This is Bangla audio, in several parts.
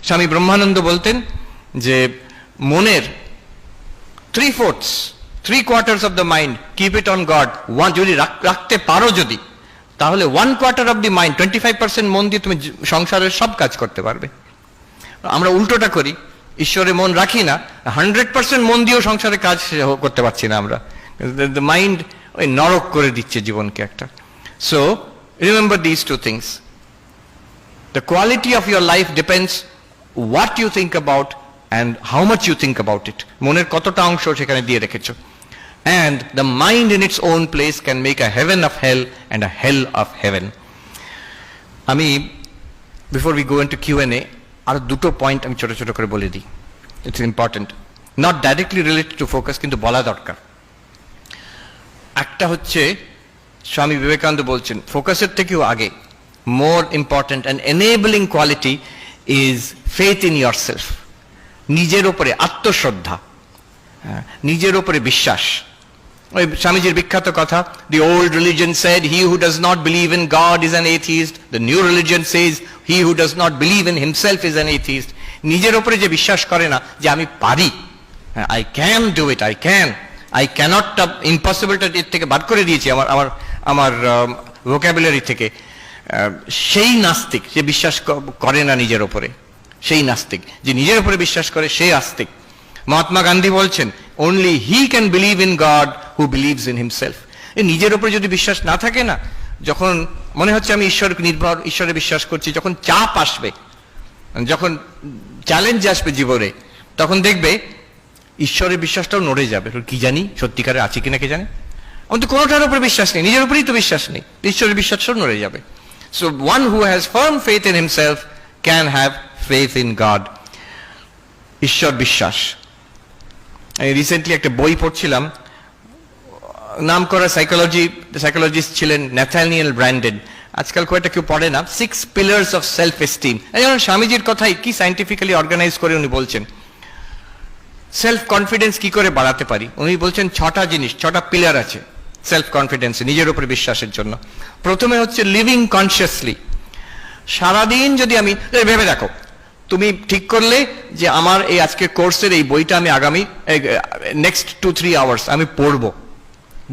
স্বামী ব্রহ্মানন্দ বলতেন যে মনের 3/4 of the mind keep it on god, যদি রাখতে পারো যদি, তাহলে 1/4 অফ দি মাইন্ড 25% মন দিয়ে তুমি সংসারের সব কাজ করতে পারবে। আমরা উল্টোটা করি, ঈশ্বরে মন রাখি না, 100% মন দিয়েও সংসারে কাজ করতে পারছি না আমরা। মাইন্ড ওই নরক করে দিচ্ছে জীবনকে একটা। So remember this two things, the quality of your life depends what you think about and how much you think about it. মনের কতটা অংশ সেখানে দিয়ে রেখেছো। And the mind in its own place can make a heaven of hell and a hell of heaven. আমি before we go into Q&A আর দুটো পয়েন্ট আমি ছোট ছোট করে বলে দিই। It's important, not directly related to focus, কিন্তু বলা দরকার। একটা হচ্ছে স্বামী বিবেকানন্দ বলছেন ফোকাসের থেকেও আগে more important and enabling quality is faith in yourself. নিজের উপরে আত্মশ্রদ্ধা, নিজের উপরে বিশ্বাস। ওই স্বামীজির বিখ্যাত কথা, the old religion said he who does not believe in God is an atheist, the new religion says he who does not believe in himself is an atheist. নিজের উপরে যে বিশ্বাস করে না যে আমি পারি, I can do it, I cannot, impossibleটা এর থেকে বাদ করে দিয়েছি আমার ভোকাবুলারি থেকে, সেই নাস্তিক যে বিশ্বাস করে না নিজের উপরে, সেই নাস্তিক। যে নিজের উপরে বিশ্বাস করে সেই আস্তিক। মহাত্মা গান্ধী বলছেন only he can believe in God who believes in himself. নিজের উপরে যদি বিশ্বাস না থাকে না, যখন মনে হচ্ছে আমি ঈশ্বরে বিশ্বাস করছি, যখন চাপ আসবে, যখন চ্যালেঞ্জ আসবে জীবনে, তখন দেখবে ঈশ্বরের বিশ্বাসটাও নড়ে যাবে। কি জানি সত্যিকারে আছে কিনা কে জানে, আমার তো কোনোটার উপরে বিশ্বাস নেই, নিজের উপরেই তো বিশ্বাস নেই, ঈশ্বরের বিশ্বাসটাও নড়ে যাবে। So one who has firm faith in himself can have faith in God. ঈশ্বর বিশ্বাস। আমি রিসেন্টলি একটা বই পড়ছিলাম, নাম করা সাইকোলজিস্ট ছিলেন ন্যাথানিয়েল ব্র্যান্ডেন, আজকাল কয়েকটা কেউ পড়ে না, 6 pillars of self esteem। যেমন স্বামীজির কথাই কি সাইন্টিফিক্যালি অর্গানাইজ করে উনি বলছেন সেলফ কনফিডেন্স কি করে বাড়াতে পারি। উনি বলছেন 6টা জিনিস, 6টা পিলার আছে সেলফ কনফিডেন্স, নিজের উপরে বিশ্বাসের জন্য। প্রথমে হচ্ছে লিভিং কনসিয়াসলি। সারাদিন যদি আমি ভেবে দেখো, তুমি ঠিক করলে যে আমার এই আজকের কোর্সের এই বইটা আমি আগামী নেক্সট 2-3 আওয়ার্স আমি পড়বো,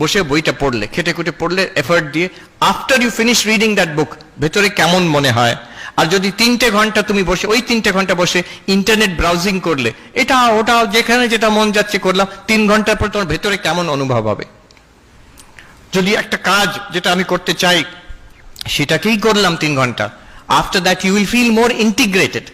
বসে বইটা পড়লে, খেটে খুটে পড়লে, এফর্ট দিয়ে, after you finish reading that book ভেতরে কেমন মনে হয়। আর যদি 3টে ঘন্টা তুমি বসে ওই 3টে ঘন্টা বসে ইন্টারনেট ব্রাউজিং করলে, এটা ওটা যেখানে যেটা মন যাচ্ছে করলাম, 3 ঘন্টার পর তোমার ভেতরে কেমন অনুভব হবে। যদি একটা কাজ যেটা আমি করতে চাই সেটাকেই করলাম 3 ঘন্টা, after that you will feel more integrated.